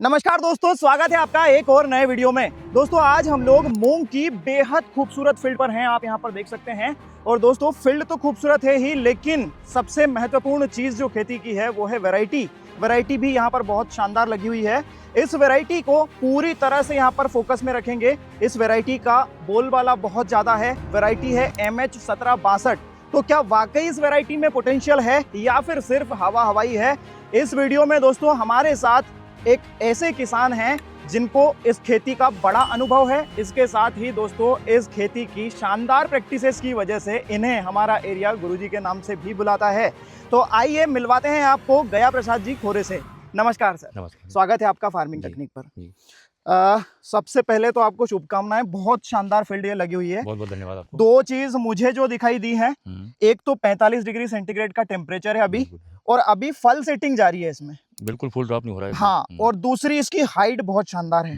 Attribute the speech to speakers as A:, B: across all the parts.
A: नमस्कार दोस्तों, स्वागत है आपका एक और नए वीडियो में। दोस्तों आज हम लोग मूंग की बेहद खूबसूरत फील्ड पर हैं, आप यहां पर देख सकते हैं। और दोस्तों फील्ड तो खूबसूरत है ही, लेकिन सबसे महत्वपूर्ण चीज़ जो खेती की है वो है वैरायटी। वैरायटी भी यहां पर बहुत शानदार लगी हुई है। इस वैरायटी को पूरी तरह से यहां पर फोकस में रखेंगे। इस वैरायटी का बोलबाला बहुत ज़्यादा है। वैरायटी है MH1762। तो क्या वाकई इस वैरायटी में पोटेंशियल है या फिर सिर्फ हवा हवाई है? इस वीडियो में दोस्तों हमारे साथ एक ऐसे किसान हैं जिनको इस खेती का बड़ा अनुभव है। इसके साथ ही दोस्तों इस खेती की शानदार प्रैक्टिसेस की वजह से इन्हें हमारा एरिया गुरुजी के नाम से भी बुलाता है। तो आइए मिलवाते हैं आपको गया प्रसाद जी खोरे से। नमस्कार सर।
B: नमस्कार।
A: स्वागत है आपका फार्मिंग टेक्निक पर।
B: जी।
A: सबसे पहले तो आपको शुभकामनाएं। बहुत शानदार फील्ड ये लगी हुई है।
B: बहुत बहुत धन्यवाद आपको।
A: दो चीज मुझे जो दिखाई दी है, एक तो 45 डिग्री सेंटीग्रेड का टेम्परेचर है अभी, और अभी फल सेटिंग जारी है इसमें,
B: बिल्कुल फुल ड्रॉप नहीं हो रहा है।
A: हाँ, और दूसरी इसकी हाइट बहुत शानदार है।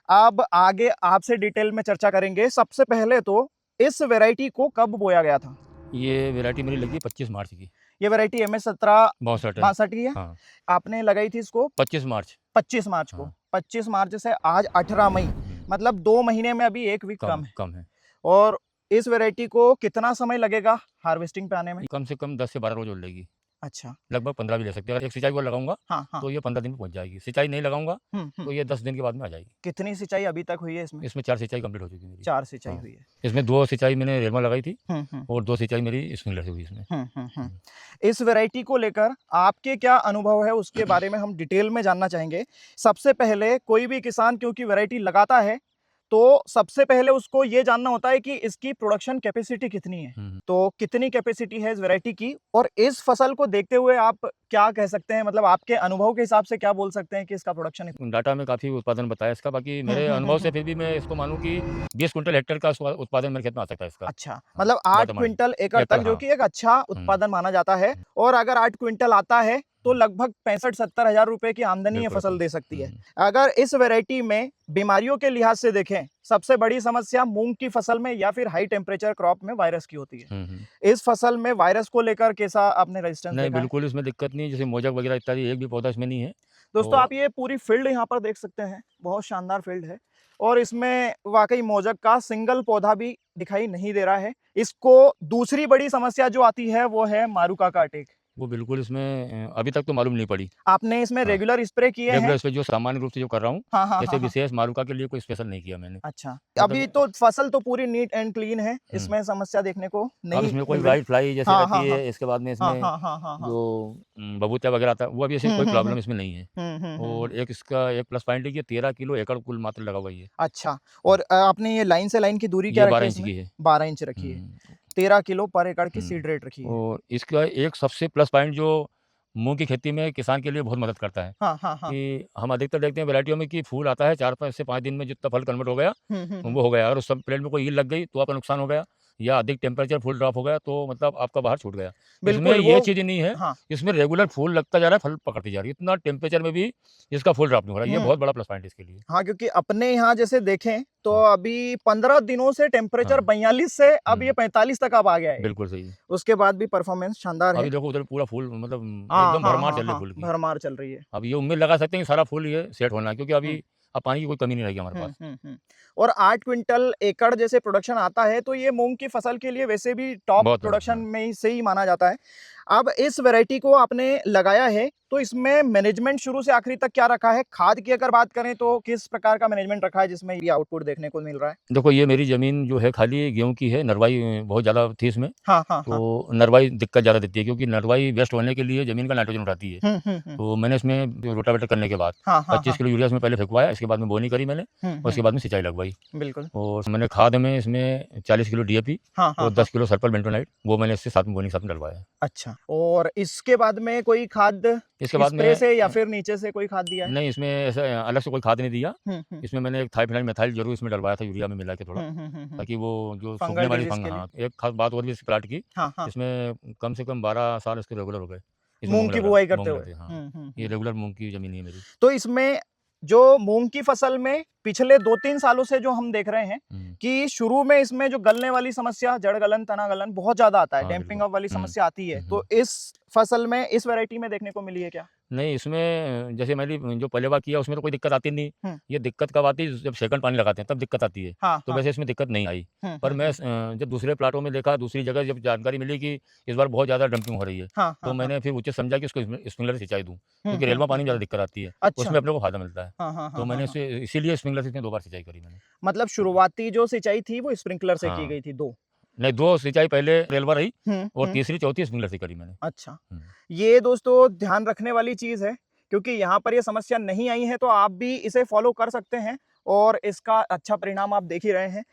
A: अब आगे आपसे डिटेल में चर्चा करेंगे। सबसे पहले तो इस वैरायटी को कब बोया गया था?
B: ये वैरायटी मेरी लगी 25 मार्च की।
A: ये वैरायटी MH1762
B: 62
A: की है।
B: हाँ।
A: आपने लगाई थी इसको
B: 25 मार्च
A: 25 मार्च को।
B: हाँ।
A: 25 मार्च से आज 18 मई, मतलब 2 महीने में अभी 1 वीक कम है। और इस वैरायटी को कितना समय लगेगा हार्वेस्टिंग पे आने में?
B: कम से कम 10 से 12 रोज और लेगी।
A: अच्छा,
B: लगभग 15 भी ले सकते हैं। अगर एक सिंचाई को लगाऊंगा
A: हाँ।
B: तो ये 15 दिन में पहुंच जाएगी। सिंचाई नहीं लगाऊंगा तो ये 10 दिन के बाद में आ जाएगी।
A: कितनी सिंचाई अभी तक हुई है इसमें?
B: इसमें 4 सिंचाई कंप्लीट हो चुकी है मेरी।
A: 4 सिंचाई
B: हाँ।
A: हुई है।
B: इसमें 2 सिंचाई मैंने रेलमा लगाई थी
A: हम्म।
B: और 2 सिंचाई मेरी स्प्रिंकलर से हुई इसमें।
A: इस वैरायटी को लेकर आपके क्या अनुभव है उसके बारे में हम डिटेल में जानना चाहेंगे। सबसे पहले कोई भी किसान क्योंकि वैरायटी लगाता है तो सबसे पहले उसको ये जानना होता है कि इसकी प्रोडक्शन कैपेसिटी कितनी है। तो कितनी कैपेसिटी है इस वैरायटी की, और इस फसल को देखते हुए आप क्या कह सकते हैं, मतलब आपके अनुभव के हिसाब से क्या बोल सकते हैं कि इसका प्रोडक्शन?
B: डाटा में काफ़ी उत्पादन बताया इसका। बाकी मेरे अनुभव से फिर भी मैं इसको मानूं कि 20 क्विंटल हेक्टेयर का उत्पादन मेरे खेत में आ सकता है इसका।
A: अच्छा, मतलब 8 क्विंटल एकड़ तक, जो कि एक अच्छा उत्पादन माना जाता है। और अगर 8 क्विंटल आता है तो लगभग 65-70 हजार रुपए की आमदनी ये फसल दे सकती है। अगर इस वैरायटी में बीमारियों के लिहाज से देखें, सबसे बड़ी समस्या मूंग की फसल में या फिर हाई टेम्परेचर क्रॉप में वायरस की होती है। इस फसल में वायरस को लेकर कैसा आपने रेजिस्टेंस
B: नहीं,
A: देखा है?
B: बिल्कुल इसमें दिक्कत नहीं है। जैसे मोजक वगैरह इत्यादि एक भी पौधा इसमें नहीं है।
A: दोस्तों आप ये पूरी फील्ड यहाँ पर देख सकते हैं, बहुत शानदार फील्ड है। और इसमें वाकई मोजक का सिंगल पौधा भी दिखाई नहीं दे रहा है। इसको दूसरी बड़ी समस्या जो आती है वो है मारुका का अटैक।
B: वो बिल्कुल इसमें अभी तक तो मालूम नहीं पड़ी।
A: आपने इसमें रेगुलर स्प्रे किए हैं?
B: रेगुलर स्प्रे जो सामान्य रूप से जो कर रहा हूँ,
A: हाँ।
B: जैसे विशेष मारुका के लिए कोई स्पेशल नहीं किया मैंने।
A: अच्छा, अभी तो फसल तो पूरी नीट एंड क्लीन है, इसमें समस्या देखने को
B: अब
A: नहीं
B: इसमें कोई
A: मिल रही।
B: व्हाइट फ्लाई जैसे रहती है, इसके बाद में इसमें
A: हाँ।
B: जो बबूतिया वगैरह आता है, वो अभी ऐसी कोई प्रॉब्लम इसमें नहीं है। और एक इसका एक प्लस पॉइंट है कि 13 किलो एकड़ कुल मात्र लगा हुआ है ये।
A: अच्छा, और आपने ये लाइन से लाइन की दूरी क्या
B: ये
A: रखी
B: 12
A: है
B: इंच
A: इसमें?
B: की है।
A: 12 इंच रखी है। 13 किलो पर एकड़ की सीड रेट रखी है।
B: और इसका एक सबसे प्लस पॉइंट जो मूंग की खेती में किसान के लिए बहुत मदद करता है
A: हाँ।
B: कि हम अधिकतर देखते हैं वैरायटियों में कि फूल आता है 4 से 5 दिन में, जितना फल कन्वर्ट हो गया
A: हम्म।
B: वो हो गया। अगर उस प्लेट में कोई ईल लग गई तो आपका नुकसान हो गया, या अधिक टेम्परेचर फुल ड्रॉप हो गया तो मतलब आपका बाहर छूट गया। इसमें ये चीज़ नहीं है।
A: हाँ।
B: इसमें रेगुलर फूल लगता जा रहा है, फल पकड़ती जा रही है, इतना टेम्परेचर में भी इसका फुल ड्रॉप नहीं हो रहा है। ये बहुत बड़ा प्लस पॉइंट है इसके लिए।
A: हाँ, क्योंकि अपने यहाँ जैसे देखें तो अभी 15 दिनों से टेम्परेचर 42 से अब ये 45 तक अब आ गया है।
B: बिल्कुल सही है।
A: उसके बाद भी परफॉर्मेंस शानदार है।
B: अभी देखो उधर पूरा फूल मतलब एकदम भरमार चल रही है फूल की।
A: भरमार चल रही है।
B: अब ये उम्मीद लगा सकते हैं कि सारा फूल ये सेट होना है, क्योंकि अभी अब पानी की कोई कमी नहीं रहेगी हमारे पास।
A: और 8 क्विंटल एकड़ जैसे प्रोडक्शन आता है तो ये मूंग की फसल के लिए वैसे भी टॉप प्रोडक्शन में से ही माना जाता है। अब इस वैरायटी को आपने लगाया है तो इसमें मैनेजमेंट शुरू से आखिरी तक क्या रखा है? खाद की अगर बात करें तो किस प्रकार का मैनेजमेंट रखा है जिसमें ये आउटपुट देखने को मिल रहा है?
B: देखो ये मेरी ज़मीन जो है खाली गेहूँ की है, नरवाई बहुत ज़्यादा थी इसमें।
A: हाँ।
B: तो नरवाई दिक्कत ज़्यादा देती है, क्योंकि नरवाई वेस्ट होने के लिए ज़मीन का नाइट्रोजन उठाती है। तो मैंने इसमें रोटावेटर करने के बाद 25 किलो यूरिया इसमें पहले फेंकवाया, इसके बाद में बोनी करी मैंने, और उसके बाद में सिंचाई लगवाई।
A: बिल्कुल।
B: और मैंने खाद में इसमें 40 किलो DAP और 10 किलो सल्फर बेंटोनाइट वो मैंने इससे साथ में बोनी के साथ में डलवाया।
A: अच्छा, और इसके बाद में कोई खाद
B: इसके बाद
A: स्प्रे से या फिर नीचे से कोई खाद दिया है?
B: नहीं, इसमें ऐसा अलग से कोई खाद नहीं दिया। इसमें मैंने एक थाइफेनाइल मेथाइल जरूर इसमें डलवाया था, यूरिया में मिला के थोड़ा, ताकि वो जो सूखने वाली हाँ। एक खास बात और भी इस प्लाट की, इसमें कम से कम 12 साल इसके रेगुलर हो गए
A: मूंग की बुआई करते हुए।
B: हाँ। ये रेगुलर मूंग की जमीन है मेरी।
A: तो इसमें जो मूंग की फसल में पिछले 2-3 सालों से जो हम देख रहे हैं कि शुरू में इसमें जो गलने वाली समस्या, जड़ गलन, तना गलन बहुत ज्यादा आता है, डैम्पिंग अप वाली समस्या आती है, तो इस फसल में, इस वैरायटी में देखने को मिली है क्या?
B: नहीं, इसमें जैसे मैंने जो पहले बार किया उसमें तो कोई दिक्कत आती नहीं। ये दिक्कत कब आती है जब सेकंड पानी लगाते हैं तब दिक्कत आती है। तो वैसे इसमें दिक्कत नहीं आई। पर मैं जब दूसरे प्लाटों में देखा, दूसरी जगह जब जानकारी मिली कि इस बार बहुत ज़्यादा डंपिंग हो रही है, तो मैंने फिर उचित समझा कि इसको स्प्रिंकलर से सिंचाई दूँ, क्योंकि रेलवा पानी में ज़्यादा दिक्कत आती है। उसमें अपने को फ़ायदा मिलता है। तो मैंने इसीलिए स्प्रिंकलर से 2 बार सिंचाई करी मैंने।
A: मतलब शुरुआती जो सिंचाई थी वो स्प्रिंकलर से की गई थी 2?
B: नहीं, 2 सिंचाई पहले रेलवा रही और तीसरी चौथी स्प्रिंकलर से करी मैंने।
A: अच्छा, ये दोस्तों ध्यान रखने वाली चीज़ है, क्योंकि यहाँ पर ये समस्या नहीं आई है तो आप भी इसे फॉलो कर सकते हैं और इसका अच्छा परिणाम आप देख ही रहे हैं।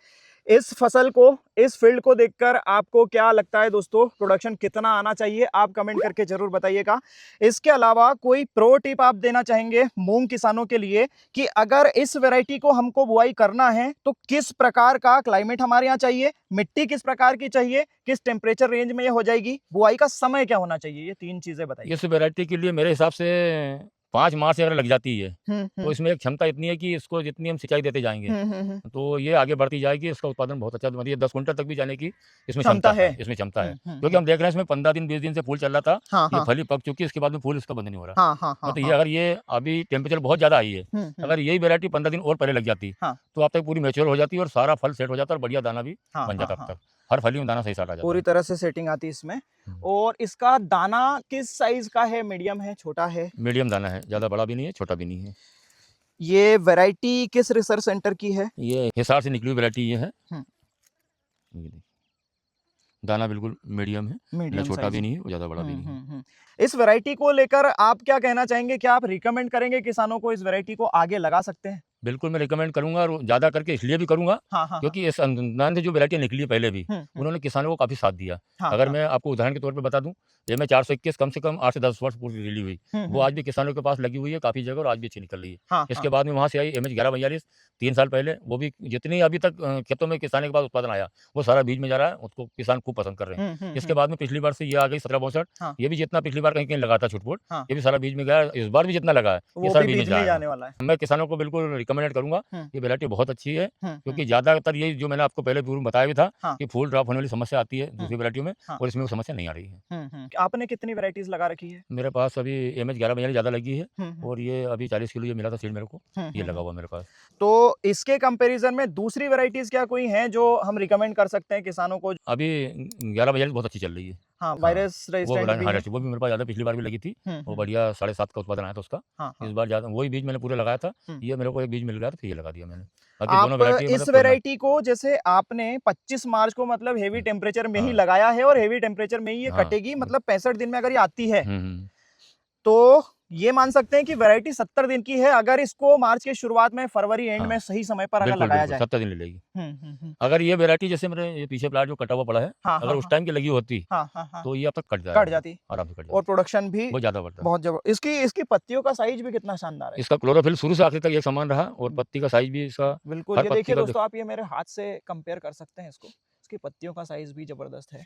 A: इस फसल को, इस फील्ड को देखकर आपको क्या लगता है दोस्तों, प्रोडक्शन कितना आना चाहिए, आप कमेंट करके जरूर बताइएगा। इसके अलावा कोई प्रो टिप आप देना चाहेंगे मूंग किसानों के लिए कि अगर इस वैरायटी को हमको बुआई करना है तो किस प्रकार का क्लाइमेट हमारे यहाँ चाहिए, मिट्टी किस प्रकार की चाहिए, किस टेम्परेचर रेंज में ये हो जाएगी, बुआई का समय क्या होना चाहिए, ये 3 चीजें बताइए।
B: इस वैरायटी के लिए मेरे हिसाब से 5 मार्च से अगर लग जाती है तो इसमें एक क्षमता इतनी है कि इसको जितनी हम सिंचाई देते जाएंगे तो ये आगे बढ़ती जाएगी। इसका उत्पादन बहुत अच्छा, मतलब 10 कुंटल तक भी जाने की इसमें क्षमता है। इसमें क्षमता है, क्योंकि हम देख रहे हैं इसमें 15 दिन 20 दिन से फूल चल रहा था। ये फली पक चुकी है, इसके बाद में फूल इसका बंद नहीं हो रहा। मतलब ये अगर ये अभी टेम्परेचर बहुत ज्यादा आई है, अगर यही वैरायटी 15 दिन और पहले लग जाती तो अब तक पूरी मैच्योर हो जाती और सारा फल सेट हो जाता और बढ़िया दाना भी बन जाता। अब तक हर फली में दाना सही साट आ जाता,
A: पूरी तरह से सेटिंग आती है इसमें। और इसका दाना किस साइज का है, मीडियम है, छोटा है?
B: मीडियम दाना है, ज्यादा बड़ा भी नहीं है, छोटा भी नहीं है।
A: ये वैरायटी किस रिसर्च सेंटर की है?
B: ये हिसार से निकली हुई वैरायटी ये है। दाना बिल्कुल मीडियम है, ना छोटा भी नहीं है और ज्यादा बड़ा भी नहीं है।
A: इस वैरायटी को लेकर आप क्या कहना चाहेंगे, क्या आप रिकमेंड करेंगे किसानों को इस वैरायटी को आगे लगा सकते हैं?
B: बिल्कुल मैं रिकमेंड करूंगा और ज्यादा करके इसलिए भी करूंगा क्योंकि इस अनुदान से जो वैरायटी निकली है पहले भी उन्होंने किसानों को काफी साथ दिया। अगर मैं आपको उदाहरण के तौर पे बता दूं, ये मैं 421 कम से कम 8 से 10 वर्ष पूर्व रिली हुई, वो आज भी किसानों के पास लगी हुई है काफी जगह और आज भी अच्छी निकल रही है। इसके बाद में वहां से आई MH1142 3 साल पहले, वो भी जितनी अभी तक खेतों में किसानी के बाद उत्पादन आया वो सारा बीज में जा रहा है, उसको किसान खूब पसंद कर रहे हैं। इसके बाद में पिछली बार से ये आ गई 1762, ये भी जितना पिछली बार कहीं कहीं लगा था छुटपुट, ये भी सारा बीज में गया। इस बार भी जितना लगा है ये सारा बीज में जाने वाला है। मैं किसानों को बिल्कुल रिकमेंड करूंगा, ये वैरायटी बहुत अच्छी है, क्योंकि ज्यादातर ये जो मैंने आपको पहले पूर्व बताया भी था कि फूल ड्रॉप होने वाली समस्या आती है दूसरी वैरायटियों में, और इसमें वो समस्या नहीं आ रही है।
A: आपने कितनी वैरायटीज लगा रखी है?
B: मेरे पास अभी MH1142 ज्यादा लगी है और ये अभी 40 किलो ये मिला था सीड मेरे को, ये लगा हुआ मेरे पास।
A: तो इसके कंपैरिजन में दूसरी वैरायटीज क्या कोई हैं जो हम रिकमेंड कर सकते हैं किसानों को?
B: अभी 1142 बहुत अच्छी चल रही है।
A: वायरस रेजिस्टेंट भी है।
B: वो भी मेरे पास ज्यादा पिछली बार भी लगी थी, वो बढ़िया 7.5 का उत्पादन आया था उसका। इस बार ज्यादा वही बीज मैंने पूरे लगाया था, ये मेरे को एक बीज मिल गया था, फिर ये लगा दिया मैंने।
A: आप इस वैरायटी को जैसे आपने 25 मार्च को मतलब हेवी टेम्परेचर में ही लगाया है और हेवी टेम्परेचर में ही ये कटेगी, मतलब 65 दिन में अगर ये आती है तो ये मान सकते हैं कि वैरायटी 70 दिन की है। अगर इसको मार्च के शुरुआत में, फरवरी एंड में सही समय पर अगर लगाया जाए
B: 70 दिन ले लेगी। अगर ये वैरायटी जैसे मेरे ये पीछे प्लाट जो कटा हुआ पड़ा है, अगर उस टाइम की लगी होती तो ये अब तक कट जाती आराम से, कट जाती
A: और प्रोडक्शन भी
B: बहुत ज्यादा बढ़ता,
A: बहुत जबरदस्त। इसकी पत्तियों का साइज भी कितना शानदार है।
B: इसका क्लोरोफिल शुरू से आखिर तक एक समान रहा और पत्ती का साइज भी इसका
A: बिल्कुल। ये देखिए दोस्तों, आप ये मेरे हाथ से कंपेयर कर सकते हैं इसको, इसकी पत्तियों का साइज भी जबरदस्त है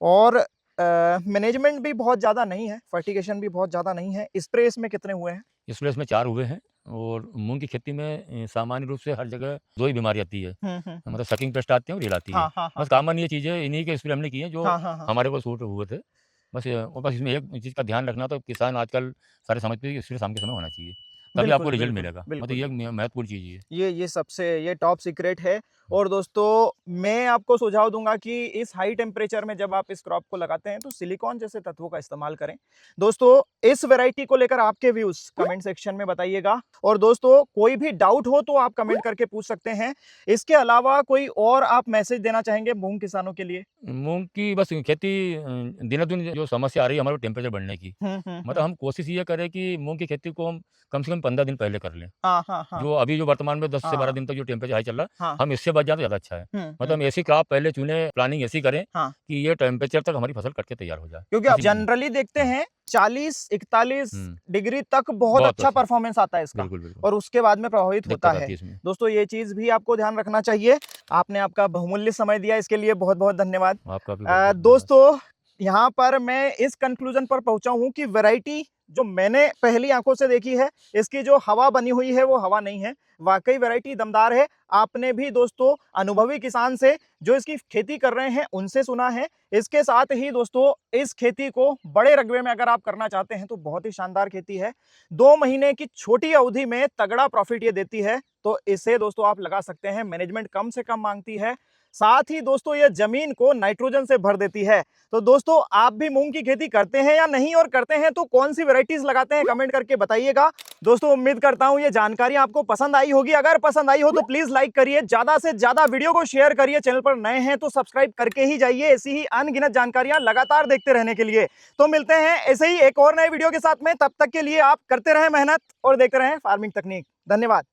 A: और मैनेजमेंट भी बहुत ज़्यादा नहीं है, फर्टिगेशन भी बहुत ज़्यादा नहीं है। स्प्रे इसमें कितने हुए हैं?
B: स्प्रे इसमें 4 हुए हैं और मूंग की खेती में सामान्य रूप से हर जगह 2 ही बीमारी आती है, मतलब सकिंग पेस्ट आते हैं और रील आती है। बस कॉमन ये चीज़ें इन्हीं के स्प्रे हमने किए हैं जो हमारे को सूट हुए थे। बस इसमें एक चीज़ का ध्यान रखना, तो किसान आजकल सारे समझते हैं कि स्प्रे शाम के समय होना चाहिए, तभी आपको रिजल्ट मिलेगा। मतलब ये महत्वपूर्ण चीज़ है,
A: ये सबसे ये टॉप सीक्रेट है। और दोस्तों मैं आपको सुझाव दूंगा कि इस हाई टेम्परेचर में जब आप इस क्रॉप को लगाते हैं तो सिलिकॉन जैसे तत्वों का इस्तेमाल करें। दोस्तों इस वैरायटी को लेकर आपके व्यूज कमेंट सेक्शन में बताइएगा और दोस्तों कोई भी डाउट हो तो आप कमेंट करके पूछ सकते हैं। इसके अलावा कोई और आप मैसेज देना चाहेंगे मूंग किसानों के लिए?
B: मूंग की बस खेती दिनों दिन जो समस्या आ रही है हमारे टेम्परेचर बढ़ने की, मतलब हम कोशिश ये करें कि मूंग की खेती को हम कम से कम 15 दिन पहले कर लें। जो अभी जो वर्तमान में 10 से 12 दिन तक जो टेम्परेचर हाई चल रहा है, हम इससे बच जाए तो ज्यादा अच्छा है। मतलब हम ऐसी क्रॉप पहले चुने, प्लानिंग ऐसी करें कि ये टेम्परेचर तक हमारी फसल कट के तैयार हो जाए,
A: क्योंकि आप जनरली देखते हैं 40-41 डिग्री तक बहुत अच्छा परफॉर्मेंस आता है इसका।
B: बिल्कुल।
A: और उसके बाद में प्रभावित होता है। दोस्तों ये चीज भी आपको ध्यान रखना चाहिए। आपने आपका बहुमूल्य समय दिया, इसके लिए बहुत बहुत धन्यवाद।
B: आपका भी बहुत
A: दोस्तों यहाँ पर मैं इस कंक्लूजन पर पहुंचा हूं कि वैरायटी जो मैंने पहली आंखों से देखी है, इसकी जो हवा बनी हुई है वो हवा नहीं है। वाकई वैरायटी दमदार है। आपने भी दोस्तों अनुभवी किसान से जो इसकी खेती कर रहे हैं उनसे सुना है। इसके साथ ही दोस्तों इस खेती को बड़े रकबे में अगर आप करना चाहते हैं तो बहुत ही शानदार खेती है। 2 महीने की छोटी अवधि में तगड़ा प्रॉफिट ये देती है, तो इसे दोस्तों आप लगा सकते हैं। मैनेजमेंट कम से कम मांगती है, साथ ही दोस्तों ये जमीन को नाइट्रोजन से भर देती है। तो दोस्तों आप भी मूंग की खेती करते हैं या नहीं, और करते हैं तो कौन सी वैरायटीज लगाते हैं, कमेंट करके बताइएगा। दोस्तों उम्मीद करता हूं ये जानकारी आपको पसंद आई होगी। अगर पसंद आई हो तो प्लीज लाइक करिए, ज्यादा से ज्यादा वीडियो को शेयर करिए। चैनल पर नए हैं तो सब्सक्राइब करके ही जाइए, ऐसी ही अनगिनत जानकारियां लगातार देखते रहने के लिए। तो मिलते हैं ऐसे ही एक और नए वीडियो के साथ में, तब तक के लिए आप करते रहें मेहनत और देखते रहें फार्मिंग तकनीक। धन्यवाद।